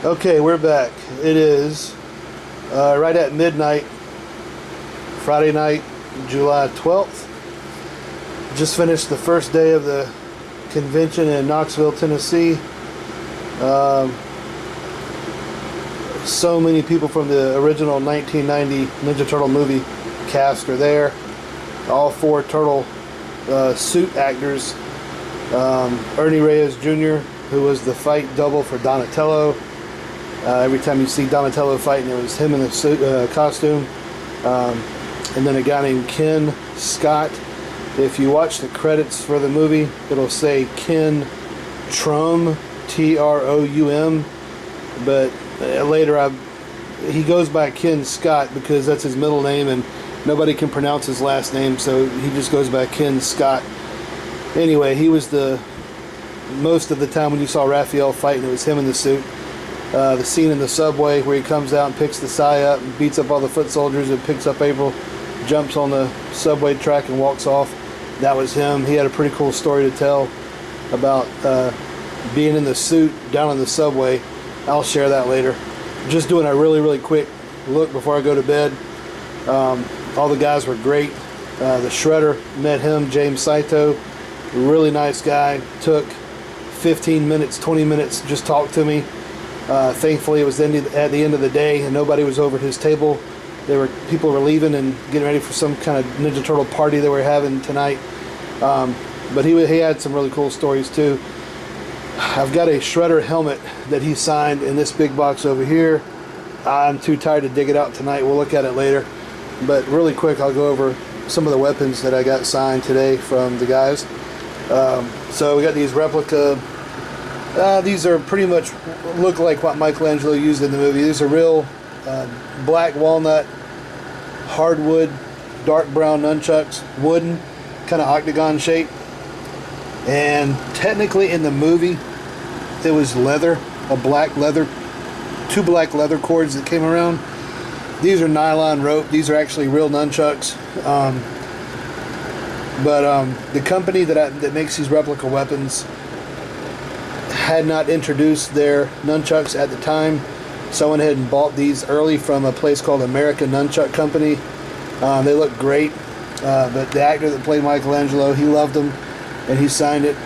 Okay, we're back. It is right at midnight, Friday night, July 12th. Just finished the first day of the convention in Knoxville, Tennessee. Um, so many people from the original 1990 Ninja Turtle movie cast are there. All four Turtle suit actors. Ernie Reyes Jr., who was the fight double for Donatello. Every time you see Donatello fighting, it was him in the suit, costume. And then a guy named Ken Scott. If you watch the credits for the movie, it'll say Ken Trum, T-R-O-U-M. But later he goes by Ken Scott because that's his middle name and nobody can pronounce his last name, so he just goes by Ken Scott. Anyway, he was most of the time when you saw Raphael fighting, it was him in the suit. The scene in the subway where he comes out and picks the Psy up and beats up all the foot soldiers and picks up April, jumps on the subway track and walks off. That was him. He had a pretty cool story to tell about being in the suit down in the subway. I'll share that later. Just doing a really quick look before I go to bed. All the guys were great. The Shredder, met him, James Saito, really nice guy. Took 15 minutes, 20 minutes, just talked to me. Thankfully, it was at the end of the day, and nobody was over at his table. People were leaving and getting ready for some kind of Ninja Turtle party they were having tonight. But he had some really cool stories too. I've got a Shredder helmet that he signed in this big box over here. I'm too tired to dig it out tonight. We'll look at it later. But really quick, I'll go over some of the weapons that I got signed today from the guys. So we got these replica. These are pretty much look like what Michelangelo used in the movie. These are real black walnut, hardwood, dark brown nunchucks, wooden, kind of octagon shape. And technically in the movie, it was leather, two black leather cords that came around. These are nylon rope. These are actually real nunchucks. But the company that makes these replica weapons had not introduced their nunchucks at the time. Someone had bought these early from a place called American Nunchuck Company. They look great, but the actor that played Michelangelo, he loved them, and he signed it,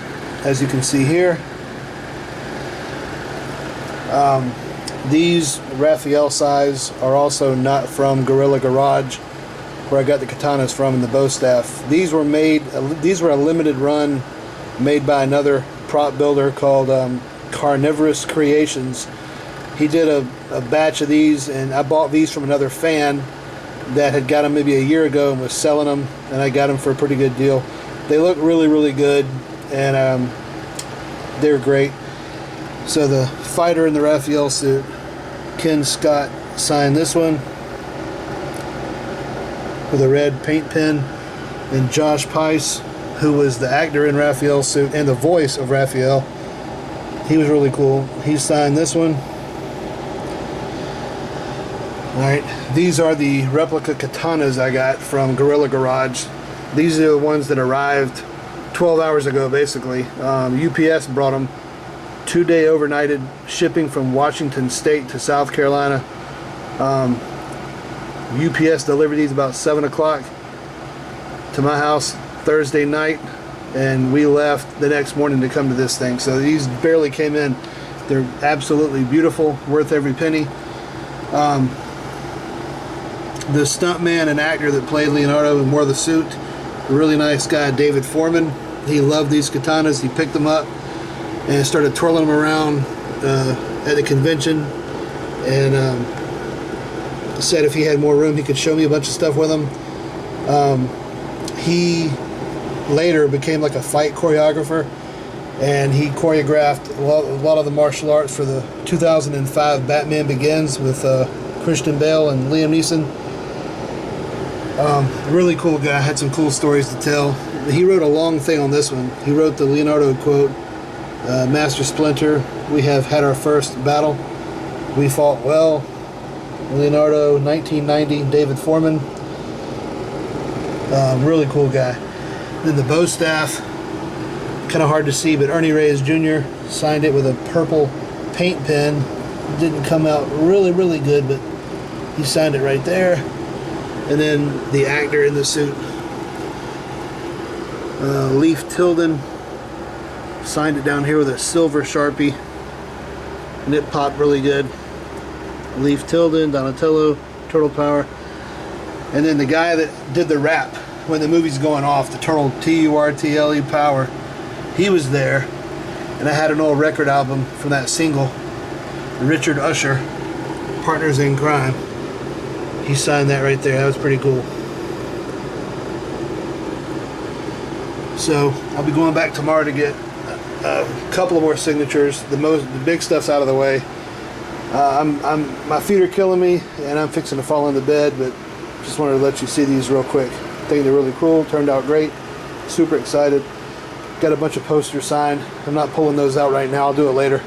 as you can see here. These Raphael size are also not from Gorilla Garage, where I got the katanas from and the bow staff. These were a limited run made by another prop builder called Carnivorous Creations. He did a batch of these, and I bought these from another fan that had got them maybe a year ago and was selling them, and I got them for a pretty good deal. They look really good, and they're great. So the fighter in the Raphael suit, Ken Scott, signed this one with a red paint pen, and Josh Peiss, who was the actor in Raphael's suit and the voice of Raphael, he was really cool. He signed this one. Alright, these are the replica katanas I got from Gorilla Garage. These are the ones that arrived 12 hours ago, basically. UPS brought them 2-day overnighted shipping from Washington State to South Carolina. UPS delivered these about 7 o'clock to my house Thursday night, and we left the next morning to come to this thing. So these barely came in. They're absolutely beautiful, worth every penny. The stuntman and actor that played Leonardo and wore the suit, a really nice guy, David Foreman. He loved these katanas. He picked them up and started twirling them around at the convention, and said if he had more room he could show me a bunch of stuff with them. He later became like a fight choreographer, and he choreographed a lot of the martial arts for the 2005 Batman Begins with Christian Bale and Liam Neeson. Really cool guy, had some cool stories to tell. He wrote a long thing on this one. He wrote the Leonardo quote, Master Splinter, we have had our first battle. We fought well. Leonardo, 1990, David Foreman. Really cool guy. Then the bow staff, kind of hard to see, but Ernie Reyes Jr. signed it with a purple paint pen didn't come out really good, but he signed it right there. And then the actor in the suit, Leif Tilden, signed it down here with a silver Sharpie, and it popped really good. Leif Tilden, Donatello, Turtle Power. And then the guy that did the rap when the movie's going off, the Turtle, T-U-R-T-L-E Power, he was there. And I had an old record album from that single, Richard Usher, Partners in Crime. He signed that right there. That was pretty cool. So I'll be going back tomorrow to get a couple of more signatures. The big stuff's out of the way. My feet are killing me, and I'm fixing to fall into bed, but just wanted to let you see these real quick. I think they're really cool. Turned out great. Super excited. Got a bunch of posters signed. I'm not pulling those out right now. I'll do it later.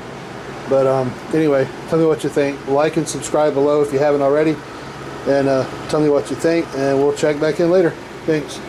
But anyway, tell me what you think. Like and subscribe below if you haven't already. And tell me what you think, and we'll check back in later. Thanks.